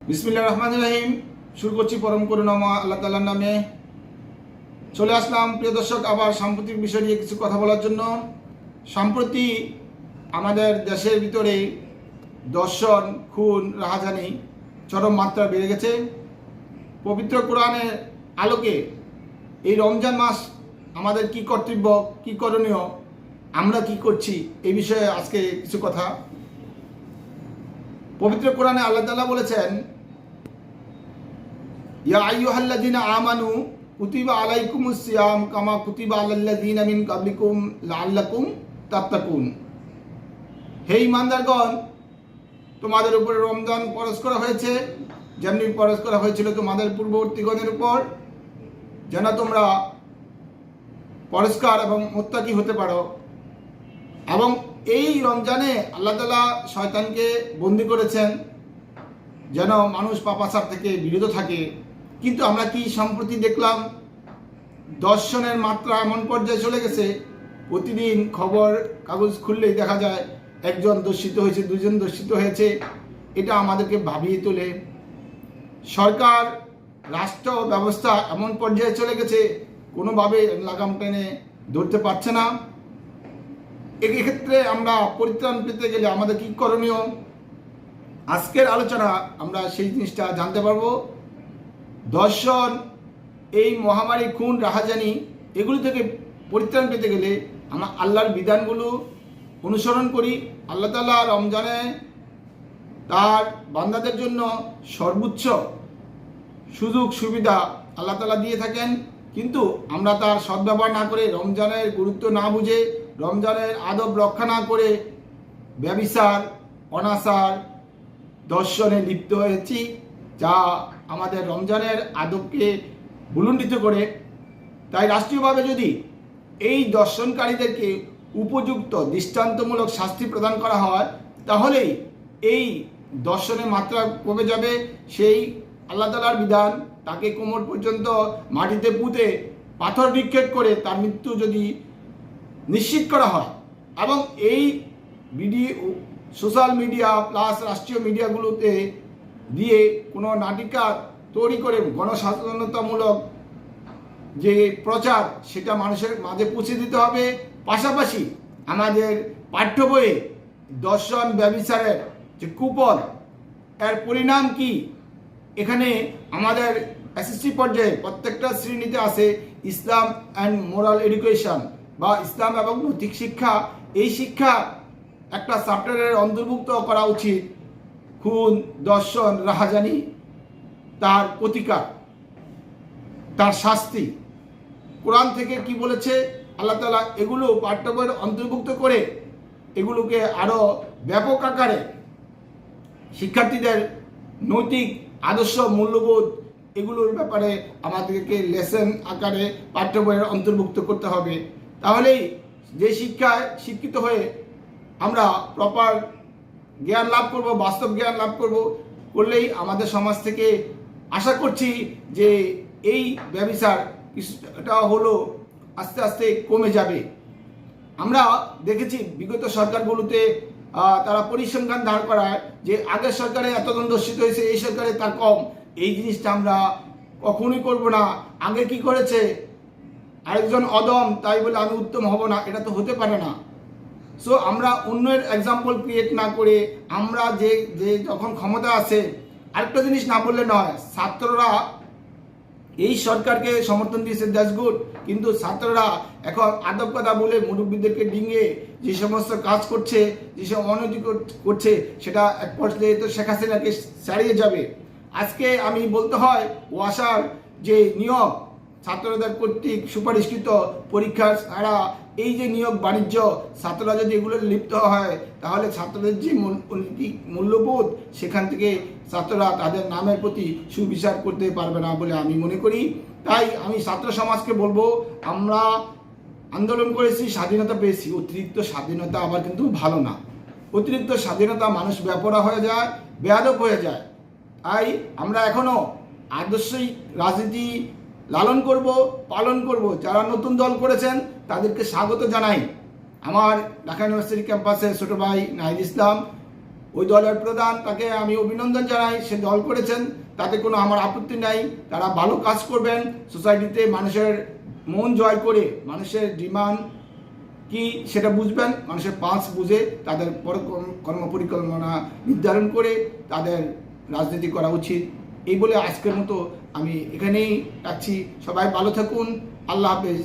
বিসমিল্লাহির রহমানির রহিম। শুরু করছি পরম করুণাময় আল্লাহ তাআলার নামে। চলে আসলাম প্রিয় দর্শক আবার সাম্প্রতিক বিষয় নিয়ে কিছু কথা বলার জন্য। সম্প্রতি আমাদের দেশের ভিতরে দর্শন, খুন, রাহাজানি চরম মাত্রা বেড়ে গেছে। পবিত্র কোরআনের আলোকে এই রমজান মাস আমাদের কি কর্তব্য, কি করণীয়, আমরা কি করছি, এই বিষয়ে আজকে কিছু কথা। পবিত্র কোরআনে আল্লাহ তাআলা বলেছেন, ইয়া আইয়ুহাল্লাযীনা আমানু কুতিবা আলাইকুমুস সিয়াম কামা কুতিবা আলাল্লাযীনা মিন ক্বাবলিকুম লাআল্লাকুম তাত্তাকুন। হে ঈমানদারগণ, তোমাদের উপরে রমজান ফরজ করা হয়েছে যেমনি ফরজ করা হয়েছিল তোমাদের পূর্ববর্তীগণের উপর, যেন তোমরা পরিষ্কার এবং মুত্তাকি হতে পারো। এবং এই রমজানে আল্লাহ তাআলা শয়তানকে বন্দী করেছেন যেন মানুষ পাপাচার থেকে বিরত থাকে। কিন্তু আমরা কি সম্প্রতি দেখলাম, দর্শনের মাত্রা এমন পর্যায়ে চলে গেছে, প্রতিদিন খবর কাগজ খুললেই দেখা যায় একজন দর্শিত হয়েছে, দুজন দর্শিত হয়েছে। এটা আমাদেরকে ভাবিয়ে তোলে। সরকার, রাষ্ট্র ব্যবস্থা এমন পর্যায়ে চলে গেছে, কোনোভাবে লাগাম টেনে ধরতে পারছে না। এক্ষেত্রে আমরা পরিত্রাণ পেতে গেলে আমাদের কি করণীয়, আজকের আলোচনা আমরা সেই জিনিসটা জানতে পারবো। দর্শন, এই মহামারী, খুন, রাহাজানি, এগুলো থেকে পরিত্রাণ পেতে গেলে আমরা আল্লাহর বিধানগুলো অনুসরণ করি। আল্লাহ তাআলা রমজানে তার বান্দাদের জন্য সর্বোচ্চ সুযোগ সুবিধা আল্লাহ তাআলা দিয়ে থাকেন, কিন্তু আমরা তার সদ্ব্যবহার না করে, রমজানের গুরুত্ব না বুঝে, রমজানের আদব রক্ষা না করে ব্যভিচার, অনাচার, দর্শনে লিপ্ত হয়েছি, যা আমাদের রমজানের আদবকে ভুলুণ্ঠিত করে। তাই রাষ্ট্রীয়ভাবে যদি এই দর্শনকারীদেরকে উপযুক্ত দৃষ্টান্তমূলক শাস্তি প্রদান করা হয়, তাহলেই এই দর্শনের মাত্রা কমে যাবে। সেই আল্লাহ তাআলার বিধান, তাকে কোমর পর্যন্ত মাটিতে পুঁতে পাথর নিক্ষেপ করে তার মৃত্যু যদি নিশ্চিত করা হয়, এবং এই সোশ্যাল মিডিয়া প্লাস রাষ্ট্রীয় মিডিয়াগুলোতে দিয়ে কোনো নাটিকা তৈরি করে গণসচেতনতামূলক যে প্রচার, সেটা মানুষের মাঝে পৌঁছে দিতে হবে। পাশাপাশি আমাদের পাঠ্য বইয়ে দর্শন, ব্যভিচারের যে কুপন, এর পরিণাম কি, এখানে আমাদের এসএসসি পর্যায়ে প্রত্যেকটা শ্রেণীতে আছে ইসলাম অ্যান্ড মোরাল এডুকেশন বা ইসলাম এবং নৈতিক শিক্ষা। এই শিক্ষা একটা চ্যাপ্টারের অন্তর্ভুক্ত করা উচিত। খুন, দর্শন, রাহাজানি, তার প্রতিকার, তার শাস্তি, কোরআন থেকে কি বলেছে আল্লাহ তাআলা, এগুলো পাঠ্য বইয়ের অন্তর্ভুক্ত করে এগুলোকে আরও ব্যাপক আকারে শিক্ষার্থীদের নৈতিক আদর্শ, মূল্যবোধ, এগুলোর ব্যাপারে আমাদেরকে লেসন আকারে পাঠ্য বইয়ের অন্তর্ভুক্ত করতে হবে। তাহলেই যে শিক্ষায় শিক্ষিত হয়ে আমরা প্রপার জ্ঞান লাভ করব, বাস্তব জ্ঞান লাভ করলেই আমাদের সমাজ থেকে আশা করছি যে এই ব্যভিচার কিছুটা হলো আস্তে আস্তে কমে যাবে। আমরা দেখেছি বিগত সরকারগুলোতে তারা পরিসংখ্যান দাঁড় করায় যে আগের সরকারে এতজন দর্শিত হয়েছে, এই সরকারে তার কম। এই জিনিসটা আমরা কখনোই করব না। আগে কি করেছে, আরেকজন অদম তাই বলে আমি উত্তম হব না, এটা তো হতে পারে না। সো আমরা অন্যের এক্সাম্পল ক্রিয়েট না করে, আমরা যে যখন ক্ষমতা আছে, আরেকটা জিনিস না বললে নয়, ছাত্ররা এই সরকারকে সমর্থন দিয়েছে, দ্যাটস গুড, কিন্তু ছাত্ররা এখন আদব কথা বলে মুরব্বীদেরকে ডিঙিয়ে যে সমস্ত কাজ করছে, যেসব অনৈতিক করছে, সেটা এক পর্যায়ে তো শেখ হাসিনাকে ছাড়িয়ে যাবে। আজকে আমি বলতে হয়, ওয়াসার যে নিয়োগ ছাত্রদের কর্তৃক সুপারিশকৃত পরীক্ষা ছাড়া এই যে নিয়োগ বাণিজ্য, ছাত্ররা যদি এগুলো লিপ্ত হয়, তাহলে ছাত্রদের যে মূল্যবোধ, সেখান থেকে ছাত্ররা তাদের নামের প্রতি সুবিচার করতে পারবে না বলে আমি মনে করি। তাই আমি ছাত্র সমাজকে বলবো, আমরা আন্দোলন করেছি, স্বাধীনতা পেয়েছি, অতিরিক্ত স্বাধীনতা আবার কিন্তু ভালো না। অতিরিক্ত স্বাধীনতা মানুষ বেপরোয়া হয়ে যায়, বেয়াদব হয়ে যায়। তাই আমরা এখনো আদর্শিক রাজনীতি লালন করব, পালন করব। যারা নতুন দল করেছেন তাদেরকে স্বাগত জানাই। আমার ঢাকা ইউনিভার্সিটি ক্যাম্পাসের ছোট ভাই নাহিদ ইসলাম ওই দলের প্রধান, তাকে আমি অভিনন্দন জানাই, সে দল করেছেন, তাতে কোনো আমার আপত্তি নাই। তারা ভালো কাজ করবেন, সোসাইটিতে মানুষের মন জয় করে মানুষের ডিমান্ড কি সেটা বুঝবেন, মানুষের পাঁচ বুঝে তাদের কর্ম পরিকল্পনা নির্ধারণ করে তাদের রাজনীতি করা উচিত। এই বলে আজকের মতো আমি এখানেই রাখছি। সবাই ভালো থাকুন। আল্লাহ হাফেজ।